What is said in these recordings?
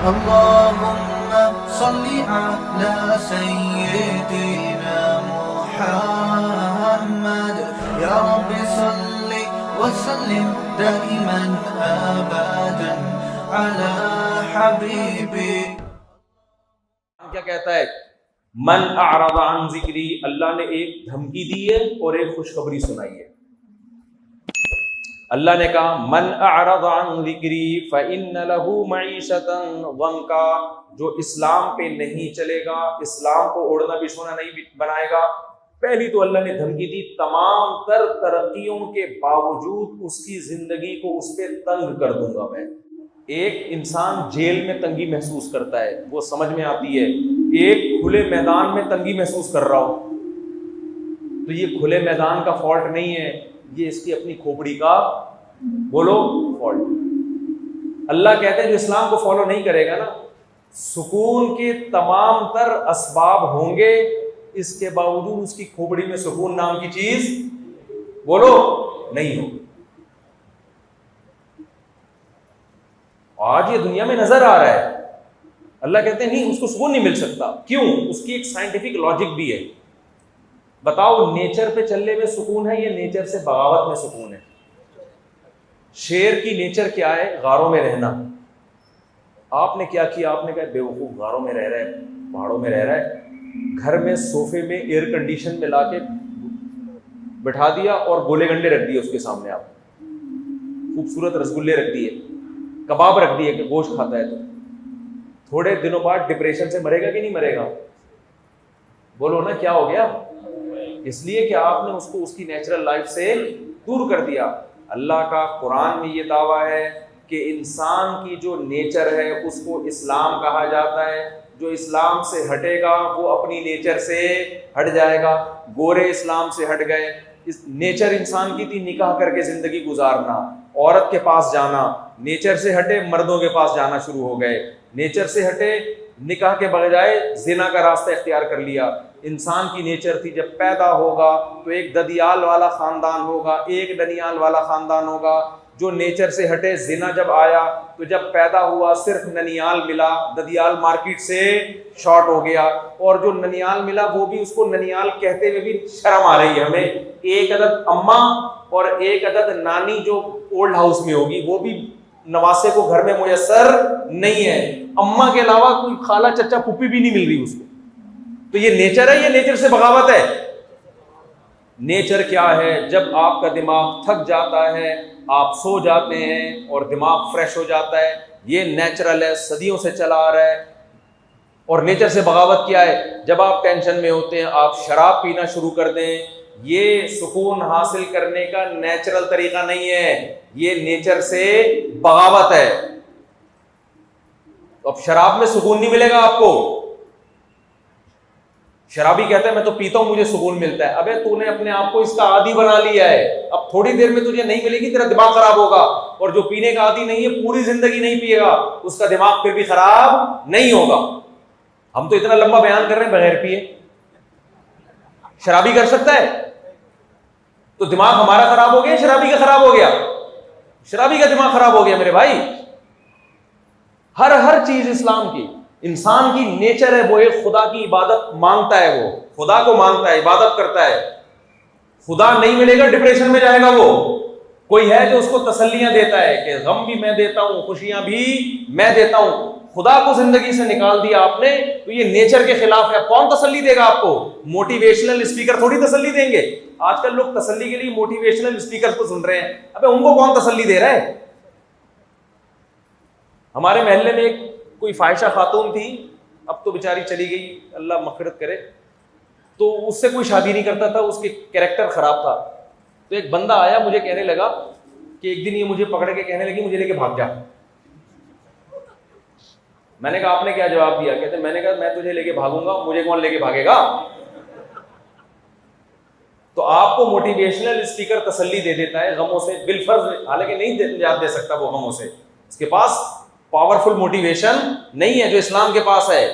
اللهم صل على سيدنا محمد يا رب صل وسلم دائما ابدا على حبيبي. کیا کہتا ہے؟ من اعرض عن ذکری، اللہ نے ایک دھمکی دی ہے اور ایک خوشخبری سنائی ہے. اللہ نے کہا من اعرض عن ذکری فإن له معیشۃ ضنکا، جو اسلام پہ نہیں چلے گا، اسلام کو اوڑھنا بچھونا نہیں بنائے گا. پہلی تو اللہ نے دھمکی دی تمام تر ترقیوں کے باوجود اس کی زندگی کو اس پہ تنگ کر دوں گا میں. ایک انسان جیل میں تنگی محسوس کرتا ہے، وہ سمجھ میں آتی ہے. ایک کھلے میدان میں تنگی محسوس کر رہا ہو تو یہ کھلے میدان کا فالٹ نہیں ہے، یہ اس کی اپنی کھوپڑی کا بولو فالٹ. اللہ کہتے ہیں جو اسلام کو فالو نہیں کرے گا نا، سکون کے تمام تر اسباب ہوں گے، اس کے باوجود اس کی کھوپڑی میں سکون نام کی چیز بولو نہیں ہوگی. آج یہ دنیا میں نظر آ رہا ہے. اللہ کہتے ہیں نہیں، اس کو سکون نہیں مل سکتا. کیوں؟ اس کی ایک سائنٹیفک لاجک بھی ہے. بتاؤ نیچر پہ چلنے میں سکون ہے یا نیچر سے بغاوت میں سکون ہے؟ شیر کی نیچر کیا ہے؟ غاروں میں رہنا. آپ نے کیا کیا؟ آپ نے کہا بے وقوف غاروں میں رہ رہا ہے، پہاڑوں میں رہ رہا ہے. گھر میں صوفے میں ایئر کنڈیشن میں لا کے بٹھا دیا اور گولے گنڈے رکھ دیے اس کے سامنے، آپ خوبصورت رسگلے رکھ دیے، کباب رکھ دیے کہ گوشت کھاتا ہے. تو تھوڑے دنوں بعد ڈپریشن سے مرے گا کہ نہیں مرے گا؟ بولو نا کیا ہو گیا؟ اس لیے کہ آپ نے اس کو اس کی نیچرل لائف سے دور کر دیا. اللہ کا قرآن میں یہ دعویٰ ہے کہ انسان کی جو نیچر ہے اس کو اسلام کہا جاتا ہے. جو اسلام سے ہٹے گا وہ اپنی نیچر سے ہٹ جائے گا. گورے اسلام سے ہٹ گئے. اس نیچر انسان کی تھی نکاح کر کے زندگی گزارنا، عورت کے پاس جانا. نیچر سے ہٹے مردوں کے پاس جانا شروع ہو گئے. نیچر سے ہٹے نکاح کے بجائے زنا کا راستہ اختیار کر لیا. انسان کی نیچر تھی جب پیدا ہوگا تو ایک ددیال والا خاندان ہوگا، ایک دنیال والا خاندان ہوگا. جو نیچر سے ہٹے زنا جب آیا تو جب پیدا ہوا صرف ننیال ملا، ددیال مارکیٹ سے شارٹ ہو گیا. اور جو ننیال ملا وہ بھی اس کو ننیال کہتے ہوئے بھی شرم آ رہی ہے ہمیں. ایک عدد اماں اور ایک عدد نانی جو اولڈ ہاؤس میں ہوگی وہ بھی نواسے کو گھر میں میسر نہیں ہے. اماں کے علاوہ کوئی خالہ چچا پھوپھی بھی نہیں مل رہی اس کو. تو یہ نیچر ہے، یہ نیچر سے بغاوت ہے. نیچر کیا ہے؟ جب آپ کا دماغ تھک جاتا ہے، آپ سو جاتے ہیں اور دماغ فریش ہو جاتا ہے. یہ نیچرل ہے، صدیوں سے چلا آ رہا ہے. اور نیچر سے بغاوت کیا ہے؟ جب آپ ٹینشن میں ہوتے ہیں آپ شراب پینا شروع کر دیں. یہ سکون حاصل کرنے کا نیچرل طریقہ نہیں ہے، یہ نیچر سے بغاوت ہے. اب شراب میں سکون نہیں ملے گا آپ کو. شرابی کہتا ہے میں تو پیتا ہوں مجھے سکون ملتا ہے. ابے تو نے اپنے آپ کو اس کا عادی بنا لیا ہے. اب تھوڑی دیر میں تجھے نہیں ملے گی، تیرا دماغ خراب ہوگا. اور جو پینے کا عادی نہیں ہے پوری زندگی نہیں پیے گا، اس کا دماغ پھر بھی خراب نہیں ہوگا. ہم تو اتنا لمبا بیان کر رہے ہیں بغیر پیے. شرابی کر سکتا ہے؟ تو دماغ ہمارا خراب ہو گیا، شرابی کا خراب ہو گیا؟ شرابی کا دماغ خراب ہو گیا میرے بھائی. ہر چیز اسلام کی، انسان کی نیچر ہے وہ ایک خدا کی عبادت مانگتا ہے، وہ خدا کو مانگتا ہے، عبادت کرتا ہے. خدا نہیں ملے گا ڈپریشن میں جائے گا. وہ کوئی ہے جو اس کو تسلیاں دیتا ہے کہ غم بھی میں دیتا ہوں، خوشیاں بھی میں دیتا ہوں. خدا کو زندگی سے نکال دیا آپ نے تو یہ نیچر کے خلاف ہے. کون تسلی دے گا آپ کو؟ موٹیویشنل اسپیکر تھوڑی تسلی دیں گے. آج کل لوگ تسلی کے لیے موٹیویشنل اسپیکر کو سن رہے ہیں. ابے ان کو کون تسلی دے رہا ہے؟ ہمارے محلے میں ایک کوئی فاحشہ خاتون تھی، اب تو بیچاری چلی گئی، اللہ مغفرت کرے. تو اس سے کوئی شادی نہیں کرتا تھا، اس کے کیریکٹر خراب تھا. تو ایک بندہ آیا مجھے کہنے لگا کہ ایک دن یہ مجھے پکڑ کے کہنے لگی مجھے لے کے بھاگ جا. میں نے کہا آپ نے کیا جواب دیا؟ کہتے میں نے کہا میں تجھے لے کے بھاگوں گا، مجھے کون لے کے بھاگے گا؟ تو آپ کو موٹیویشنل اسپیکر تسلی دے دیتا ہے غموں سے بالفرض، حالانکہ نہیں نجات دے سکتا وہ غموں سے. اس کے پاس پاورفل موٹیویشن نہیں ہے جو اسلام کے پاس ہے.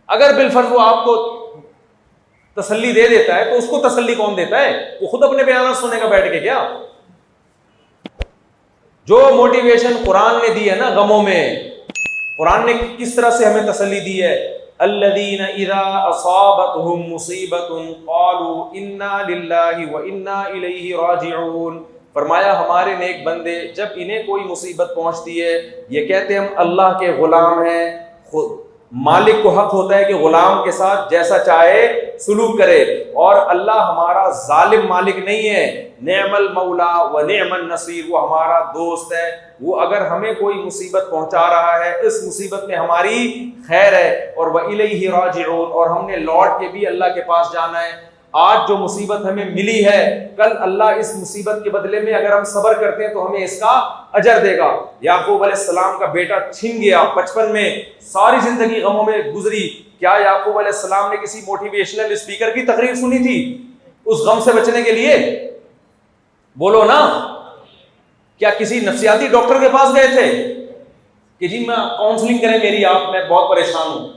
اگر بالفرض وہ آپ کو تسلی دے دیتا ہے تو اس کو تسلی کون دیتا ہے؟ وہ خود اپنے بیانات سنے گا بیٹھ کے کیا؟ جو موٹیویشن قرآن نے دی ہے نا غموں میں، قرآن نے کس طرح سے ہمیں تسلی دی ہے، الذین اذا اصابتهم مصیبۃ قالوا انا للہ وانا الیہ راجعون، فرمایا ہمارے نیک بندے جب انہیں کوئی مصیبت پہنچتی ہے یہ کہتے ہیں ہم اللہ کے غلام ہیں، خود مالک کو حق ہوتا ہے کہ غلام کے ساتھ جیسا چاہے سلوک کرے، اور اللہ ہمارا ظالم مالک نہیں ہے، نعم المولا و نعم النصیر، وہ ہمارا دوست ہے، وہ اگر ہمیں کوئی مصیبت پہنچا رہا ہے اس مصیبت میں ہماری خیر ہے، اور وَإِلَيْهِ راجعون، اور ہم نے لوٹ کے بھی اللہ کے پاس جانا ہے۔ آج جو مصیبت ہمیں ملی ہے کل اللہ اس مصیبت کے بدلے میں اگر ہم صبر کرتے ہیں تو ہمیں اس کا اجر دے گا۔ یعقوب علیہ السلام کا بیٹا چھن گیا بچپن میں، ساری زندگی غموں میں گزری، کیا یعقوب علیہ السلام نے کسی موٹیویشنل اسپیکر کی تقریر سنی تھی اس غم سے بچنے کے لیے؟ بولو نا، کیا کسی نفسیاتی ڈاکٹر کے پاس گئے تھے کہ جی میں کاؤنسلنگ کریں میری، آپ میں بہت پریشان ہوں؟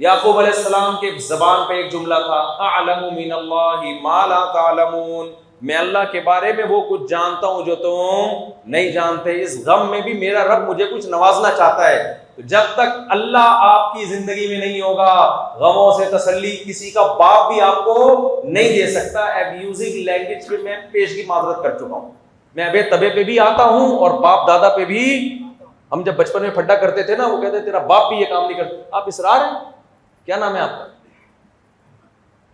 یعقوب علیہ السلام کے زبان پہ ایک جملہ تھا، اعلم من اللہ ما لا تعلمون، میں اللہ کے بارے میں وہ کچھ جانتا ہوں جو تم نہیں جانتے، اس غم میں بھی میرا رب مجھے کچھ نوازنا چاہتا ہے۔ تو جب تک اللہ آپ کی زندگی میں نہیں ہوگا غموں سے تسلی کسی کا باپ بھی آپ کو نہیں دے سکتا۔ ایبیوزنگ لینگویج پہ میں پیشگی معذرت کر چکا ہوں، میں ابے تبے پہ بھی آتا ہوں اور باپ دادا پہ بھی۔ ہم جب بچپن میں پھڈا کرتے تھے نا، وہ کہتے تیرا باپ بھی یہ کام نہیں کرتا۔ آپ اسرار ہیں؟ کیا نام ہے آپ کا؟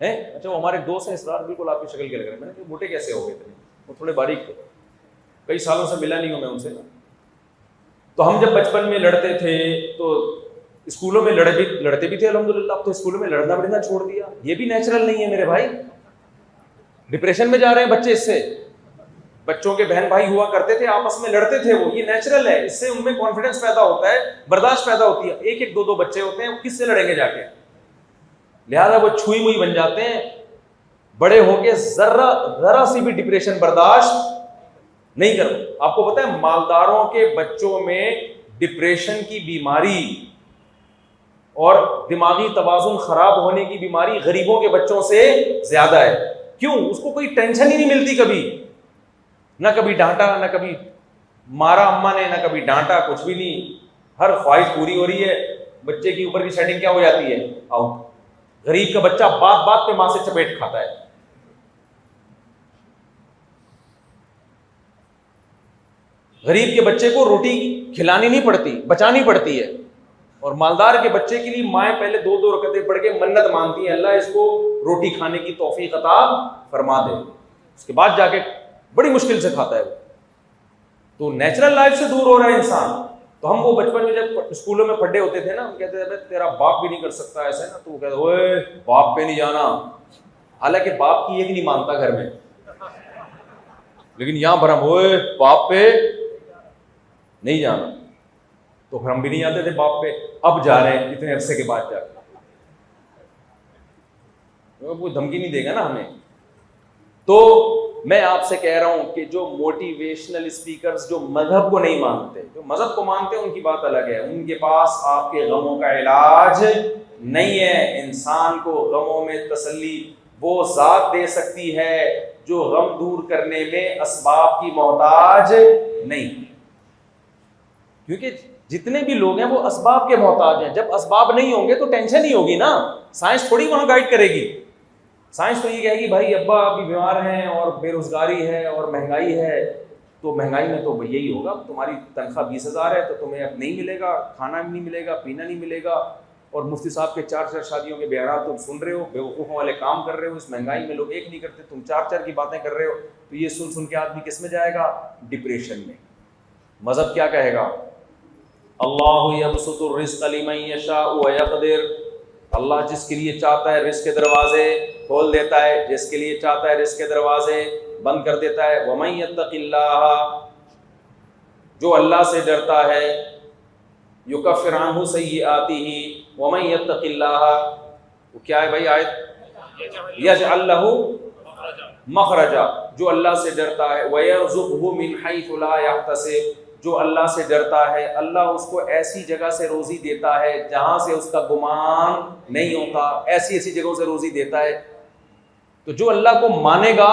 اچھا، وہ ہمارے دوست ہیں اسرار، بالکل آپ کی شکل کے لگ رہے ہیں۔ میں نے کہا موٹے کیسے ہو گئے تھے؟ وہ تھوڑے باریک تھے، کئی سالوں سے ملا نہیں ہوں میں ان سے نا۔ تو ہم جب بچپن میں لڑتے تھے تو اسکولوں میں لڑتے بھی تھے الحمدللہ، اب تو اسکولوں میں لڑنا بڑنا چھوڑ دیا، یہ بھی نیچرل نہیں ہے میرے بھائی۔ ڈپریشن میں جا رہے ہیں بچے اس سے۔ بچوں کے بہن بھائی ہوا کرتے تھے آپس میں لڑتے تھے، وہ یہ نیچرل ہے، اس سے ان میں کانفیڈنس پیدا ہوتا ہے، برداشت پیدا ہوتی ہے۔ ایک ایک دو دو بچے ہوتے ہیں، وہ کس سے لڑیں گے جا کے؟ لہذا وہ چھوئی موئی بن جاتے ہیں، بڑے ہو کے ذرا سی بھی ڈپریشن برداشت نہیں کرتے۔ آپ کو پتا ہے مالداروں کے بچوں میں ڈپریشن کی بیماری اور دماغی توازن خراب ہونے کی بیماری غریبوں کے بچوں سے زیادہ ہے۔ کیوں؟ اس کو کوئی ٹینشن ہی نہیں ملتی کبھی، نہ کبھی ڈانٹا، نہ کبھی مارا اماں نے، نہ کبھی ڈانٹا، کچھ بھی نہیں، ہر خواہش پوری ہو رہی ہے، بچے کی اوپر کی سیٹنگ کیا ہو جاتی ہے؟ آؤٹ۔ غریب کا بچہ بات بات پہ ماں سے چپیٹ کھاتا ہے۔ غریب کے بچے کو روٹی کھلانی نہیں پڑتی، بچانی پڑتی ہے، اور مالدار کے بچے کے لیے مائیں پہلے دو دو رکعتیں پڑھ کے منت مانتی ہیں، اللہ اس کو روٹی کھانے کی توفیق عطا فرما دے، اس کے بعد جا کے بڑی مشکل سے کھاتا ہے وہ۔ تو نیچرل لائف سے دور ہو رہا ہے انسان۔ تو ہم وہ بچپن میں جب اسکولوں میں پھڈے ہوتے تھے نا، ہم کہتے تھے تیرا باپ بھی نہیں کر سکتا ایسے نا، تو وہ کہتے اوے باپ پہ نہیں جانا، حالانکہ باپ کی ایک نہیں مانتا گھر میں، لیکن یہاں پر ہم اوے باپ پہ نہیں جانا، تو پھر ہم بھی نہیں جاتے تھے باپ پہ، اب جا رہے ہیں اتنے عرصے کے بعد جا کے، کوئی دھمکی نہیں دے گا نا ہمیں۔ تو میں آپ سے کہہ رہا ہوں کہ جو موٹیویشنل اسپیکرز جو مذہب کو نہیں مانتے، جو مذہب کو مانتے ہیں ان کی بات الگ ہے، ان کے پاس آپ کے غموں کا علاج نہیں ہے۔ انسان کو غموں میں تسلی وہ ذات دے سکتی ہے جو غم دور کرنے میں اسباب کی محتاج نہیں، کیونکہ جتنے بھی لوگ ہیں وہ اسباب کے محتاج ہیں۔ جب اسباب نہیں ہوں گے تو ٹینشن ہی ہوگی نا، سائنس تھوڑی وہاں گائیڈ کرے گی۔ سائنس تو یہ کہے گی بھائی ابا ابھی بیمار ہیں اور بے روزگاری ہے اور مہنگائی ہے، تو مہنگائی میں تو یہی ہوگا، تمہاری تنخواہ 20,000 ہے تو تمہیں اب نہیں ملے گا، کھانا بھی نہیں ملے گا، پینا نہیں ملے گا، اور مفتی صاحب کے 4 شادیوں کے بیانات تم سن رہے ہو، بیوقوفوں والے کام کر رہے ہو، اس مہنگائی میں لوگ ایک نہیں کرتے، تم 4 کی باتیں کر رہے ہو، تو یہ سن کے آدمی کس میں جائے گا؟ ڈپریشن میں۔ مذہب کیا کہے گا؟ اللہ یبسط الرزق لمن یشاء ویقدر، اللہ جس کے لیے چاہتا ہے رزق کے دروازے کھول دیتا ہے، جس کے لیے چاہتا ہے رزق کے دروازے بند کر دیتا ہے۔ ومن یتق اللہ، جو اللہ سے ڈرتا ہے، یکفر عنہ سیئاتہ، ومن یتق اللہ، وہ کیا ہے بھائی آیت؟ یجعل لہ مخرجا، جو اللہ سے ڈرتا ہے، ویرزقہ من حیث لا یحتسب، جو اللہ سے ڈرتا ہے اللہ اس کو ایسی جگہ سے روزی دیتا ہے جہاں سے اس کا گمان نہیں ہوتا، ایسی ایسی جگہوں سے روزی دیتا ہے۔ تو جو اللہ کو مانے گا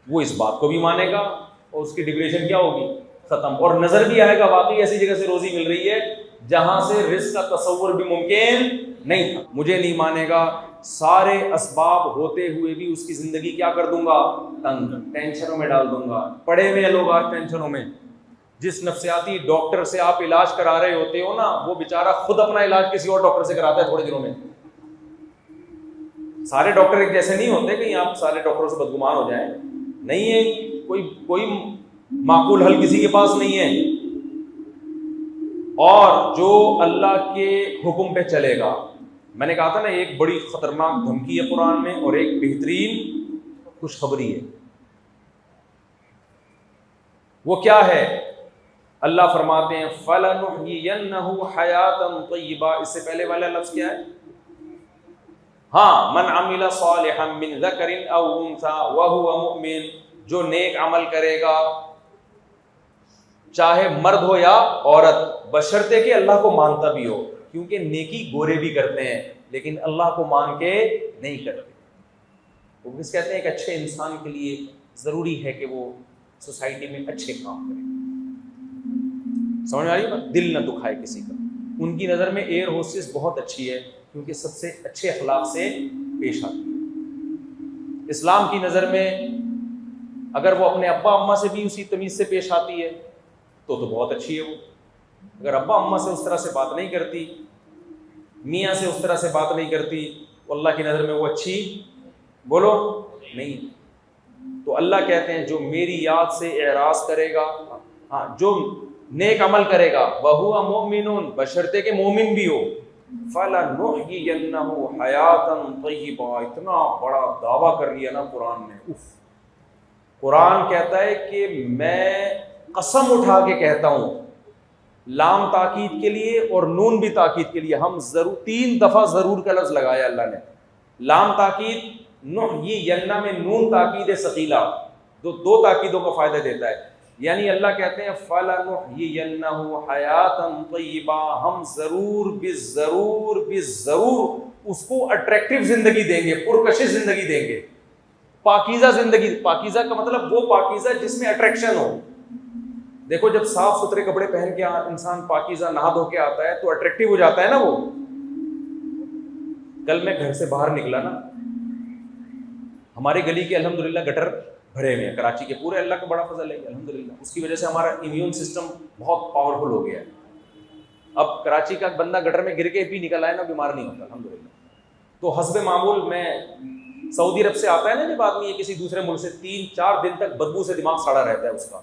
وہ اس بات کو بھی مانے گا، اور اس کی ڈپریشن کیا ہوگی؟ ختم، اور نظر بھی آئے گا واقعی ایسی جگہ سے روزی مل رہی ہے جہاں سے رزق کا تصور بھی ممکن نہیں تھا. مجھے نہیں مانے گا, سارے اسباب ہوتے ہوئے بھی اس کی زندگی کیا کر دوں گا, تنگ, ٹینشنوں میں ڈال دوں گا. پڑے ہوئے لوگ آج ٹینشنوں میں. جس نفسیاتی ڈاکٹر سے آپ علاج کرا رہے ہوتے ہو نا, وہ بیچارہ خود اپنا علاج کسی اور ڈاکٹر سے کراتا ہے تھوڑے دنوں میں. سارے ڈاکٹر ایک جیسے نہیں ہوتے, کہیں آپ سارے ڈاکٹروں سے بدگمان ہو جائیں, نہیں ہے. کوئی معقول حل کسی کے پاس نہیں ہے. اور جو اللہ کے حکم پہ چلے گا, میں نے کہا تھا نا ایک بڑی خطرناک دھمکی ہے قرآن میں اور ایک بہترین خوشخبری ہے. وہ کیا ہے؟ اللہ فرماتے ہیں فَلَنُحْيِيَنَّهُ حَيَاةً طَيِّبَةً. اس سے پہلے والا لفظ کیا ہے؟ ہاں, من عمل صالحا من ذکر او انثى وهو مؤمن. جو نیک عمل کرے گا چاہے مرد ہو یا عورت, بشرطے کہ اللہ کو مانتا بھی ہو. کیونکہ نیکی گورے بھی کرتے ہیں لیکن اللہ کو مان کے نہیں کرتے. وہ کس کہتے ہیں کہ اچھے انسان کے لیے ضروری ہے کہ وہ سوسائٹی میں اچھے کام کرے. سمجھ میں آ رہی ہے بات؟ دل نہ دکھائے کسی کا. ان کی نظر میں ایئر ہوسٹس بہت اچھی ہے کیونکہ سب سے اچھے اخلاق سے پیش آتی ہے. اسلام کی نظر میں اگر وہ اپنے ابا اماں سے بھی اسی تمیز سے پیش آتی ہے تو بہت اچھی ہے وہ. اگر ابا اماں سے اس طرح سے بات نہیں کرتی, میاں سے اس طرح سے بات نہیں کرتی, تو اللہ کی نظر میں وہ اچھی بولو نہیں. تو اللہ کہتے ہیں جو میری یاد سے اعراض کرے گا, ہاں جو نیک عمل کرے گا, وَهُوَ مُؤْمِنٌ, بشرطے کہ مومن بھی ہو, فَلَنُحْيِيَنَّهُ حَيَاةً طَيِّبَةً. اتنا بڑا دعویٰ کر لیا نا قرآن نے. قرآن کہتا ہے کہ میں قسم اٹھا کے کہتا ہوں, لام تاکید کے لیے اور نون بھی تاکید کے لیے, ہم ضرور 3 دفعہ ضرور کا لفظ لگایا اللہ نے. لام تاکید, نحیینہ میں نون تاکید ثقیلہ, دو تاکیدوں کا فائدہ دیتا ہے. یعنی اللہ کہتے ہیں فَلَنُحْيِيَنَّهُ حَيَاةً طَيِّبَةً, ہم ضرور اس کو اٹریکٹیو زندگی دیں گے, پرکشش زندگی دیں گے, پاکیزہ زندگی. پاکیزہ کا مطلب وہ پاکیزہ جس میں اٹریکشن ہو. دیکھو جب صاف ستھرے کپڑے پہن کے انسان پاکیزہ نہا دھو کے آتا ہے تو اٹریکٹیو ہو جاتا ہے نا وہ. کل میں گھر سے باہر نکلا نا, ہماری گلی کے الحمدللہ گٹر بھرے ہوئے ہیں, کراچی کے پورے, اللہ کا بڑا فضل ہے الحمدللہ. اس کی وجہ سے ہمارا امیون سسٹم بہت پاورفل ہو گیا ہے. اب کراچی کا بندہ گٹر میں گر کے بھی نکل آئے نا, بیمار نہیں ہوتا الحمدللہ. تو حسب معمول میں سعودی عرب سے آتا ہے نا جب آدمی کسی دوسرے ملک سے, 3-4 دن تک بدبو سے دماغ سڑا رہتا ہے اس کا.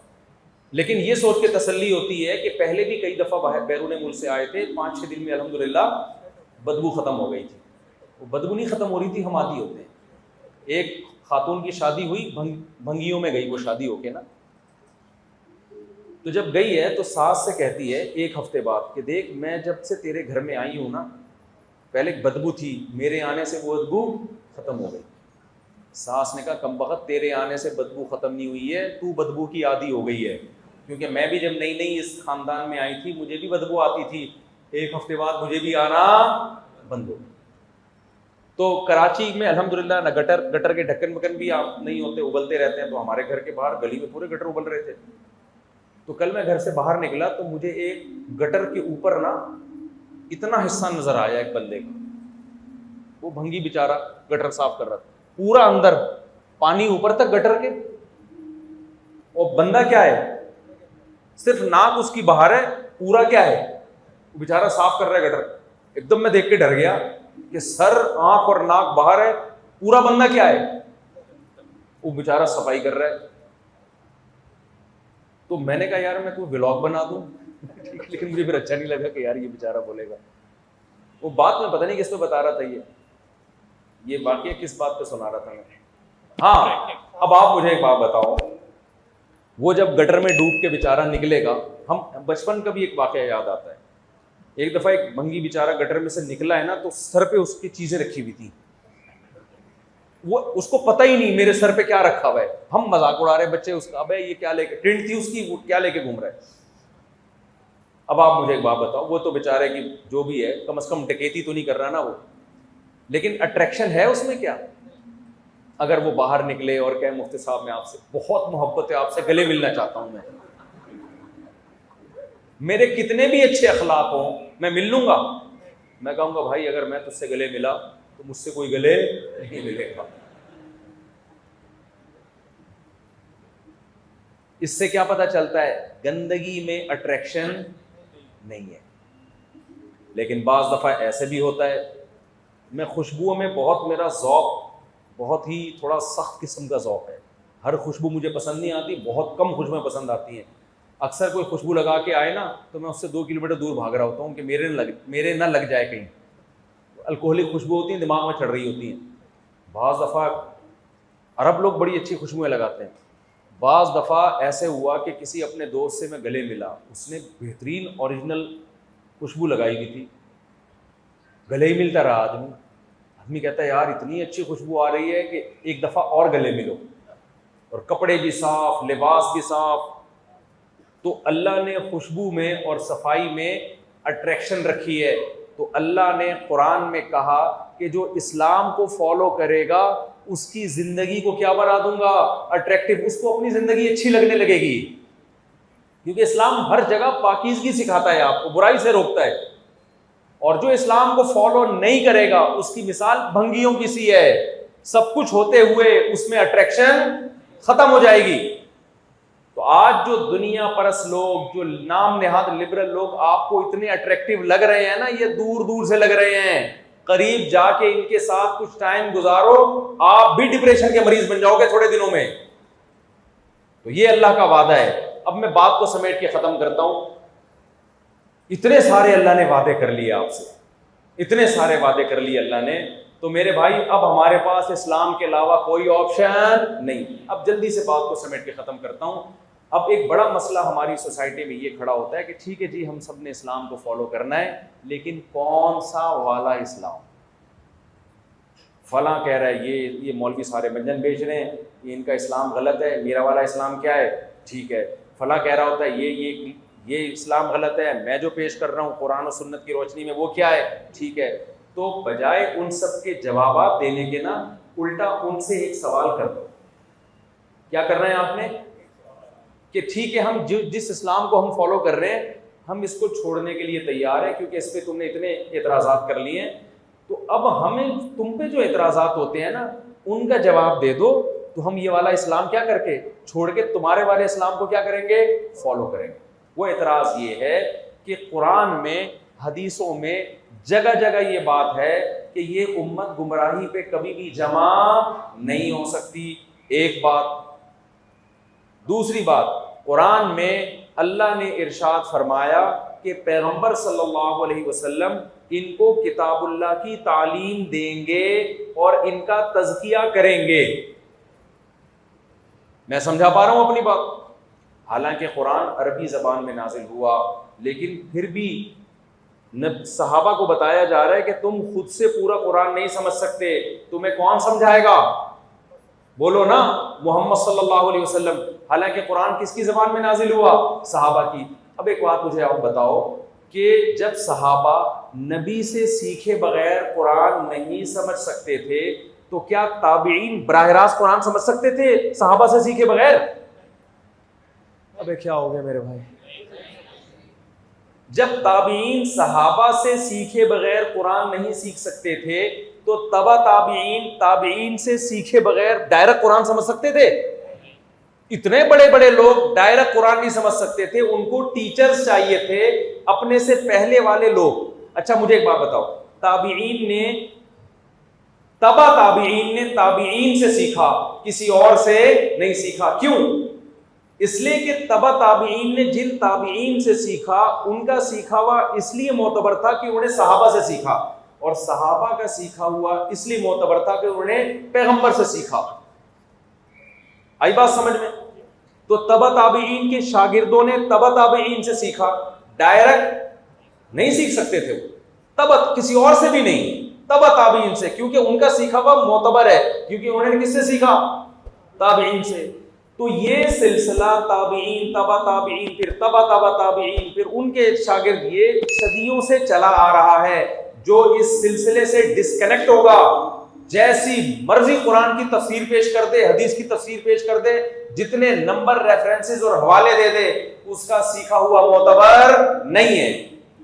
لیکن یہ سوچ کے تسلی ہوتی ہے کہ پہلے بھی کئی دفعہ باہر بیرون ملک سے آئے تھے, 5-6 دن میں الحمدللہ بدبو ختم ہو گئی تھی. وہ بدبو نہیں ختم ہو رہی تھی, ہم عادی ہوتے ہیں. ایک خاتون کی شادی ہوئی, بھنگیوں میں گئی وہ شادی ہو کے نا, تو جب گئی ہے تو ساس سے کہتی ہے 1 ہفتے بعد کہ دیکھ میں جب سے تیرے گھر میں آئی ہوں نا, پہلے بدبو تھی, میرے آنے سے وہ بدبو ختم ہو گئی. ساس نے کہا کم بخت تیرے آنے سے بدبو ختم نہیں ہوئی ہے, تو بدبو کی عادی ہو گئی ہے. کیونکہ میں بھی جب نئی اس خاندان میں آئی تھی مجھے بھی بدبو آتی تھی, 1 ہفتے بعد مجھے بھی آنا بند ہو. تو کراچی میں الحمدللہ نہ گٹر کے ڈھکن مکن بھی نہیں ہوتے, ابلتے رہتے ہیں. تو ہمارے گھر کے باہر گلی میں پورے گٹر ابل رہے تھے. تو کل میں گھر سے باہر نکلا تو مجھے ایک گٹر کے اوپر نا اتنا حصہ نظر آیا ایک بندے کا, وہ بھنگی بیچارہ گٹر صاف کر رہا تھا, پورا اندر پانی اوپر تک گٹر کے, اور بندہ کیا ہے صرف ناک اس کی باہر ہے, پورا کیا ہے وہ بیچارہ صاف کر رہا ہے گٹر. ایک دم میں دیکھ کے ڈر گیا کہ سر آنکھ اور ناک باہر ہے, پورا بندہ کیا ہے وہ بیچارہ صفائی کر رہا ہے. تو میں نے کہا یار میں کوئی ولاگ بنا دوں, لیکن مجھے پھر اچھا نہیں لگا کہ یار یہ بیچارہ بولے گا. وہ بات میں پتہ نہیں کس پہ بتا رہا تھا, یہ واقعہ کس بات پہ سنا رہا تھا میں. ہاں اب آپ مجھے ایک بات بتاؤ, وہ جب گٹر میں ڈوب کے بیچارہ نکلے گا, ہم بچپن کا بھی ایک واقعہ یاد آتا ہے. ایک دفعہ ایک بھنگی بیچارہ گٹر میں سے نکلا ہے نا, تو سر پہ اس کی چیزیں رکھی ہوئی تھی, وہ اس کو پتہ ہی نہیں میرے سر پہ کیا رکھا ہوا ہے. ہم مذاق اڑا رہے بچے اس کا, ابے یہ کیا لے کے, ٹرنٹ تھی اس کی, وہ کیا لے کے گھوم رہا ہے. اب آپ مجھے ایک بات بتاؤ, وہ تو بیچارے کی جو بھی ہے کم از کم ڈکیتی تو نہیں کر رہا نا وہ, لیکن اٹریکشن ہے اس میں کیا. اگر وہ باہر نکلے اور کہے مفتی صاحب میں آپ سے بہت محبت ہے, آپ سے گلے ملنا چاہتا ہوں میں, میرے کتنے بھی اچھے اخلاق ہوں میں مل لوں گا، میں کہوں گا بھائی اگر میں تجھ سے گلے ملا تو مجھ سے کوئی گلے نہیں ملے گا۔ اس سے کیا پتہ چلتا ہے؟ گندگی میں اٹریکشن نہیں ہے۔ لیکن بعض دفعہ ایسے بھی ہوتا ہے، میں خوشبوؤں میں بہت، میرا ذوق بہت ہی تھوڑا سخت قسم کا ذوق ہے، ہر خوشبو مجھے پسند نہیں آتی، بہت کم خوشبوئیں پسند آتی ہیں۔ اکثر کوئی خوشبو لگا کے آئے نا تو میں اس سے 2 کلومیٹر دور بھاگ رہا ہوتا ہوں کہ میرے نہ لگ جائے کہیں۔ الکوہلک خوشبو ہوتی ہیں، دماغ میں چڑھ رہی ہوتی ہیں۔ بعض دفعہ عرب لوگ بڑی اچھی خوشبوئیں لگاتے ہیں، بعض دفعہ ایسے ہوا کہ کسی اپنے دوست سے میں گلے ملا، اس نے بہترین اوریجنل خوشبو لگائی ہوئی تھی، گلے ہی ملتا رہا آدمی کہتا ہے یار اتنی اچھی خوشبو آ رہی ہے کہ ایک دفعہ اور گلے ملو، اور کپڑے بھی صاف، لباس بھی صاف۔ تو اللہ نے خوشبو میں اور صفائی میں اٹریکشن رکھی ہے، تو اللہ نے قرآن میں کہا کہ جو اسلام کو فالو کرے گا اس کی زندگی کو کیا بنا دوں گا؟ اٹریکٹیو، اس کو اپنی زندگی اچھی لگنے لگے گی، کیونکہ اسلام ہر جگہ پاکیزگی سکھاتا ہے، آپ کو برائی سے روکتا ہے۔ اور جو اسلام کو فالو نہیں کرے گا اس کی مثال بھنگیوں کی سی ہے، سب کچھ ہوتے ہوئے اس میں اٹریکشن ختم ہو جائے گی۔ تو آج جو دنیا پرست لوگ، جو نام نہاد لبرل لوگ آپ کو اتنے اٹریکٹیو لگ رہے ہیں نا، یہ دور دور سے لگ رہے ہیں، قریب جا کے ان کے ساتھ کچھ ٹائم گزارو، آپ بھی ڈپریشن کے مریض بن جاؤ گے تھوڑے دنوں میں۔ تو یہ اللہ کا وعدہ ہے۔ اب میں بات کو سمیٹ کے ختم کرتا ہوں۔ اتنے سارے اللہ نے وعدے کر لیے آپ سے، اتنے سارے وعدے کر لیے اللہ نے، تو میرے بھائی اب ہمارے پاس اسلام کے علاوہ کوئی آپشن نہیں۔ اب جلدی سے بات کو سمیٹ کے ختم کرتا ہوں۔ اب ایک بڑا مسئلہ ہماری سوسائٹی میں یہ کھڑا ہوتا ہے کہ ٹھیک ہے جی ہم سب نے اسلام کو فالو کرنا ہے، لیکن کون سا والا اسلام؟ فلاں کہہ رہا ہے یہ مولوی سارے منجن بیچ رہے ہیں، یہ ان کا اسلام غلط ہے، میرا والا اسلام کیا ہے؟ ٹھیک ہے۔ فلاں کہہ رہا ہوتا ہے یہ اسلام غلط ہے، میں جو پیش کر رہا ہوں قرآن و سنت کی روشنی میں وہ کیا ہے؟ ٹھیک ہے۔ تو بجائے ان سب کے جوابات دینے کے نا، الٹا ان سے ایک سوال کر دو۔ کیا کر رہے ہیں آپ نے؟ کہ ٹھیک ہے ہم جس اسلام کو ہم فالو کر رہے ہیں ہم اس کو چھوڑنے کے لیے تیار ہیں، کیونکہ اس پہ تم نے اتنے اعتراضات کر لیے ہیں، تو اب ہمیں تم پہ جو اعتراضات ہوتے ہیں نا ان کا جواب دے دو، تو ہم یہ والا اسلام کیا کر کے چھوڑ کے تمہارے والے اسلام کو کیا کریں گے؟ فالو کریں گے۔ وہ اعتراض یہ ہے کہ قرآن میں، حدیثوں میں جگہ جگہ یہ بات ہے کہ یہ امت گمراہی پہ کبھی بھی جمع نہیں ہو سکتی، ایک بات۔ دوسری بات، قرآن میں اللہ نے ارشاد فرمایا کہ پیغمبر صلی اللہ علیہ وسلم ان کو کتاب اللہ کی تعلیم دیں گے اور ان کا تزکیہ کریں گے۔ میں سمجھا پا رہا ہوں اپنی بات؟ حالانکہ قرآن عربی زبان میں نازل ہوا، لیکن پھر بھی صحابہ کو بتایا جا رہا ہے کہ تم خود سے پورا قرآن نہیں سمجھ سکتے، تمہیں کون سمجھائے گا؟ بولو نا، محمد صلی اللہ علیہ وسلم۔ حالانکہ قرآن کس کی زبان میں نازل ہوا؟ صحابہ کی۔ اب ایک بات مجھے آپ بتاؤ کہ جب صحابہ نبی سے سیکھے بغیر قرآن نہیں سمجھ سکتے تھے تو کیا تابعین براہ راست قرآن سمجھ سکتے تھے صحابہ سے سیکھے بغیر؟ ابے کیا ہو گیا میرے بھائی؟ جب تابعین صحابہ سے سیکھے بغیر قرآن نہیں سیکھ سکتے تھے تو تبع تابعین سے سیکھے بغیر ڈائریکٹ قرآن سمجھ سکتے تھے؟ اتنے بڑے بڑے لوگ ڈائریکٹ قرآن نہیں سمجھ سکتے تھے، ان کو ٹیچرز چاہیے تھے، اپنے سے پہلے والے لوگ۔ اچھا مجھے ایک بات بتاؤ، تبع تابعین نے تابعین سے سیکھا، کسی اور سے نہیں سیکھا۔ کیوں؟ اس لیے کہ تبع تابعین نے جن تابعین سے سیکھا ان کا سیکھا ہوا اس لیے معتبر تھا کہ انہیں صحابہ سے سیکھا، اور صحابہ کا سیکھا ہوا اس لیے معتبر تھا کہ انہوں نے پیغمبر سے سیکھا۔ آئی بات سمجھ میں؟ تو تبع تابعین کے شاگردوں نے تبع تابعین سے سیکھا، ڈائریکٹ نہیں سیکھ سکتے تھے وہ، تبع کسی اور سے بھی نہیں، تبع تابعین سے، کیونکہ ان کا سیکھا ہوا معتبر ہے، کیونکہ انہوں نے کس سے سیکھا؟ تابعین سے۔ تو یہ سلسلہ تابعین، تبع تابعین، پھر تبع تابعین، پھر ان کے شاگرد، یہ صدیوں سے چلا آ رہا ہے۔ جو اس سلسلے سے ڈسکنیکٹ ہوگا جیسی مرضی قرآن کی تفسیر پیش کر دے, حدیث کی تفسیر پیش کر دے, جتنے نمبر ریفرنسز اور حوالے دے دے, اس کا سیکھا ہوا معتبر نہیں ہے.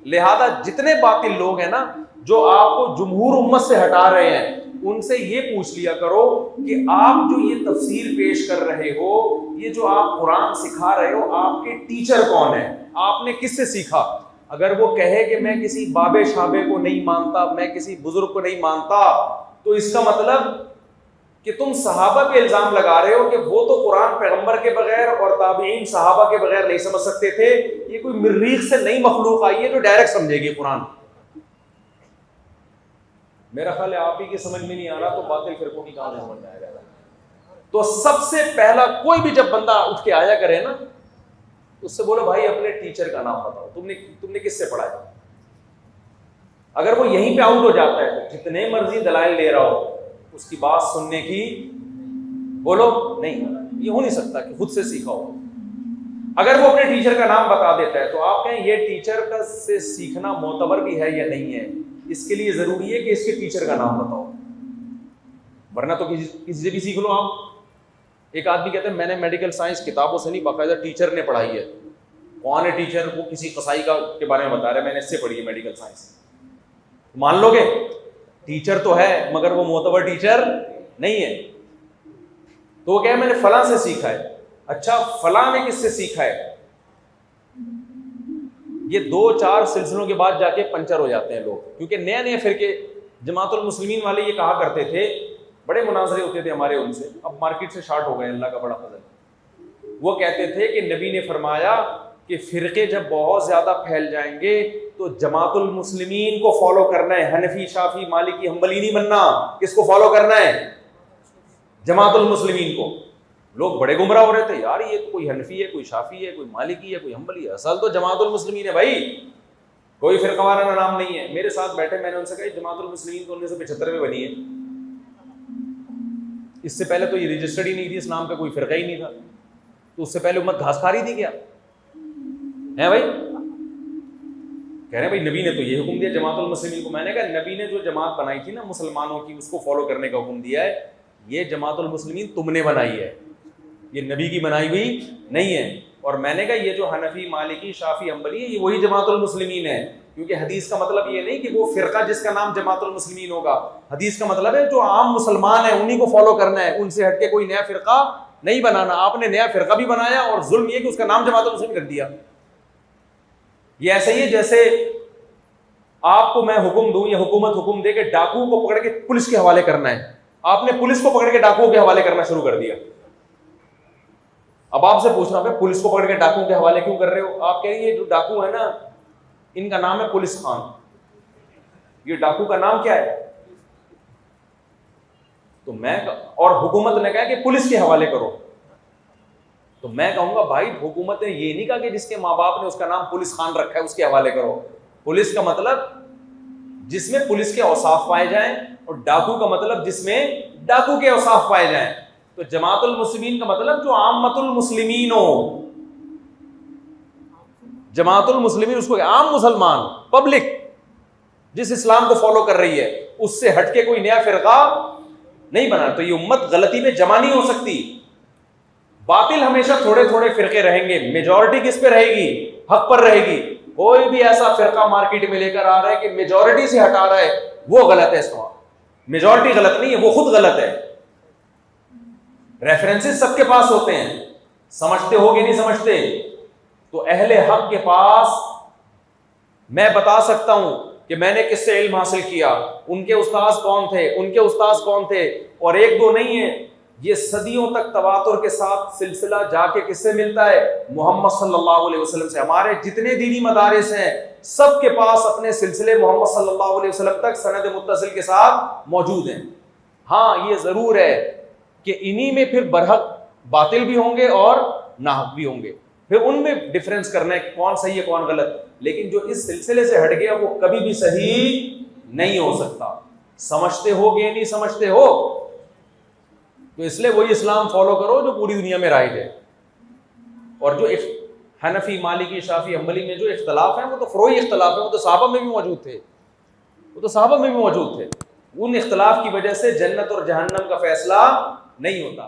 لہذا جتنے باطل لوگ ہیں نا جو آپ کو جمہور امت سے ہٹا رہے ہیں, ان سے یہ پوچھ لیا کرو کہ آپ جو یہ تفسیر پیش کر رہے ہو, یہ جو آپ قرآن سکھا رہے ہو, آپ کے ٹیچر کون ہیں, آپ نے کس سے سیکھا. اگر وہ کہے کہ میں کسی بابے شابے کو نہیں مانتا, میں کسی بزرگ کو نہیں مانتا, تو اس کا مطلب کہ تم صحابہ پہ الزام لگا رہے ہو کہ وہ تو قرآن پیغمبر کے بغیر اور تابعین صحابہ کے بغیر نہیں سمجھ سکتے تھے, یہ کوئی مریخ سے نئی مخلوق آئی ہے جو ڈائریکٹ سمجھے گی قرآن. میرا خیال ہے آپ ہی کی سمجھ میں نہیں آ رہا تو باطل فرقوں کی کہاں سمجھ میں آئے گا. تو سب سے پہلا کوئی بھی جب بندہ اٹھ کے آیا کرے نا, اس سے بولو بھائی اپنے ٹیچر کا نام بتاؤ, تم نے کس سے پڑھا ہے. اگر وہ یہیں پہ آؤٹ ہو جاتا ہے تو جتنے مرضی دلائل لے رہا ہو, اس کی بات سننے کی بولو نہیں, یہ ہو نہیں سکتا کہ خود سے سیکھا ہو. اگر وہ اپنے ٹیچر کا نام بتا دیتا ہے تو آپ کہیں یہ ٹیچر کا سے سیکھنا معتبر بھی ہے یا نہیں ہے. اس کے لیے ضروری ہے کہ اس کے ٹیچر کا نام بتاؤ, ورنہ تو کسی سے بھی سیکھ لو آپ. ایک آدمی کہتے ہیں میں نے میڈیکل سائنس کتابوں سے نہیں, باقاعدہ ٹیچر نے پڑھائی ہے. کون ہے ٹیچر؟ وہ کسی قصائی کے بارے میں بتا رہا ہے, میں نے اس سے پڑھی ہے میڈیکل سائنس. مان لو گے ٹیچر تو ہے مگر وہ معتبر ٹیچر نہیں ہے. تو وہ کہے میں نے فلاں سے سیکھا ہے. اچھا فلاں نے کس سے سیکھا ہے؟ یہ 2-4 سلسلوں کے بعد جا کے پنچر ہو جاتے ہیں لوگ, کیونکہ نئے نئے فرقے. جماعت المسلمین والے یہ کہا کرتے تھے, بڑے مناظرے ہوتے تھے ہمارے ان سے, اب مارکیٹ سے شارٹ ہو گئے, اللہ کا بڑا فضل. وہ کہتے تھے کہ نبی نے فرمایا کہ فرقے جب بہت زیادہ پھیل جائیں گے تو جماعت المسلمین کو فالو کرنا ہے, حنفی شافی مالکی حنبلی نہیں بننا. کس کو فالو کرنا ہے؟ جماعت المسلمین کو. لوگ بڑے گمراہ ہو رہے تھے, یار یہ کوئی حنفی ہے, کوئی شافی ہے, کوئی مالکی ہے, کوئی حنبلی ہے, اصل تو جماعت المسلمین ہے بھائی, کوئی فرقہ وارانہ نام نہیں ہے. میرے ساتھ بیٹھے, میں نے ان سے کہا جماعت المسلمین تو 1975 میں بنی ہے, اس سے پہلے تو یہ رجسٹرڈ ہی نہیں تھی, اس نام کا کوئی فرقہ ہی نہیں تھا, تو اس سے پہلے امت گھاس کھا رہی تھی کیا ہے بھائی؟ کہہ رہے ہیں بھائی نبی نے تو یہ حکم دیا جماعت المسلمین کو. میں نے کہا نبی نے جو جماعت بنائی تھی نا مسلمانوں کی, اس کو فالو کرنے کا حکم دیا ہے. یہ جماعت المسلمین تم نے بنائی ہے, یہ نبی کی بنائی ہوئی نہیں ہے. اور میں نے کہا یہ جو حنفی مالکی شافی حنبلی ہے یہ وہی جماعت المسلمین ہے, کیونکہ حدیث کا مطلب یہ نہیں کہ وہ فرقہ جس کا نام جماعت المسلمین ہوگا. حدیث کا مطلب ہے جو عام مسلمان ہیں انہی کو فالو کرنا ہے, ان سے ہٹ کے کوئی نیا فرقہ نہیں بنانا. آپ نے نیا فرقہ بھی بنایا اور ظلم یہ کہ اس کا نام جماعت المسلمین رکھ دیا. یہ ایسے ہی ہے جیسے آپ کو میں حکم دوں یا حکومت حکم دے کہ ڈاکو کو پکڑ کے پولیس کے حوالے کرنا ہے, آپ نے پولیس کو پکڑ کے ڈاکوؤں کے حوالے کرنا شروع کر دیا. اب آپ سے پوچھ رہا ہوں پولیس کو پکڑ کے ڈاکوؤں کے حوالے کیوں کر رہے ہو؟ آپ کہہ رہے ہیں یہ جو ڈاکو ہے نا ان کا نام ہے پولیس خان, یہ ڈاکو کا نام کیا ہے؟ تو میں اور حکومت نے کہا کہ پولیس کے حوالے کرو, تو میں کہوں گا بھائی حکومت نے یہ نہیں کہا کہ جس کے ماں باپ نے اس کا نام پولیس خان رکھا ہے اس کے حوالے کرو. پولیس کا مطلب جس میں پولیس کے اوصاف پائے جائیں, اور ڈاکو کا مطلب جس میں ڈاکو کے اوصاف پائے جائیں. تو جماعت المسلمین کا مطلب جو عامت المسلمین ہو, جماعت المسلمین اس کو عام مسلمان پبلک جس اسلام کو فالو کر رہی ہے, اس سے ہٹ کے کوئی نیا فرقہ نہیں بنا. تو یہ امت غلطی میں جمع نہیں ہو سکتی. باطل ہمیشہ تھوڑے تھوڑے فرقے رہیں گے, میجورٹی کس پہ رہے گی؟ حق پر رہے گی. کوئی بھی ایسا فرقہ مارکیٹ میں لے کر آ رہا ہے کہ میجورٹی سے ہٹا رہا ہے, وہ غلط ہے. اس کا میجورٹی غلط نہیں ہے, وہ خود غلط ہے. ریفرنسز سب کے پاس ہوتے ہیں, سمجھتے ہو کہ نہیں سمجھتے؟ تو اہل حق کے پاس میں بتا سکتا ہوں کہ میں نے کس سے علم حاصل کیا, ان کے استاذ کون تھے, ان کے استاذ کون تھے, اور ایک دو نہیں ہے, یہ صدیوں تک تواتر کے ساتھ سلسلہ جا کے کس سے ملتا ہے؟ محمد صلی اللہ علیہ وسلم سے. ہمارے جتنے دینی مدارس ہیں سب کے پاس اپنے سلسلے محمد صلی اللہ علیہ وسلم تک سند متصل کے ساتھ موجود ہیں. ہاں یہ ضرور ہے کہ انہی میں پھر برحق باطل بھی ہوں گے اور ناحق بھی ہوں گے, پھر ان میں ڈفرینس کرنا ہے کہ کون صحیح ہے کون غلط. لیکن جو اس سلسلے سے ہٹ گیا وہ کبھی بھی صحیح نہیں ہو سکتا. سمجھتے ہو کہ نہیں سمجھتے ہو؟ تو اس لیے وہی اسلام فالو کرو جو پوری دنیا میں رائج ہے. اور جو حنفی مالکی شافی حنبلی میں جو اختلاف ہیں وہ تو فروعی اختلاف ہیں, وہ تو صحابہ میں بھی موجود تھے, ان اختلاف کی وجہ سے جنت اور جہنم کا فیصلہ نہیں ہوتا.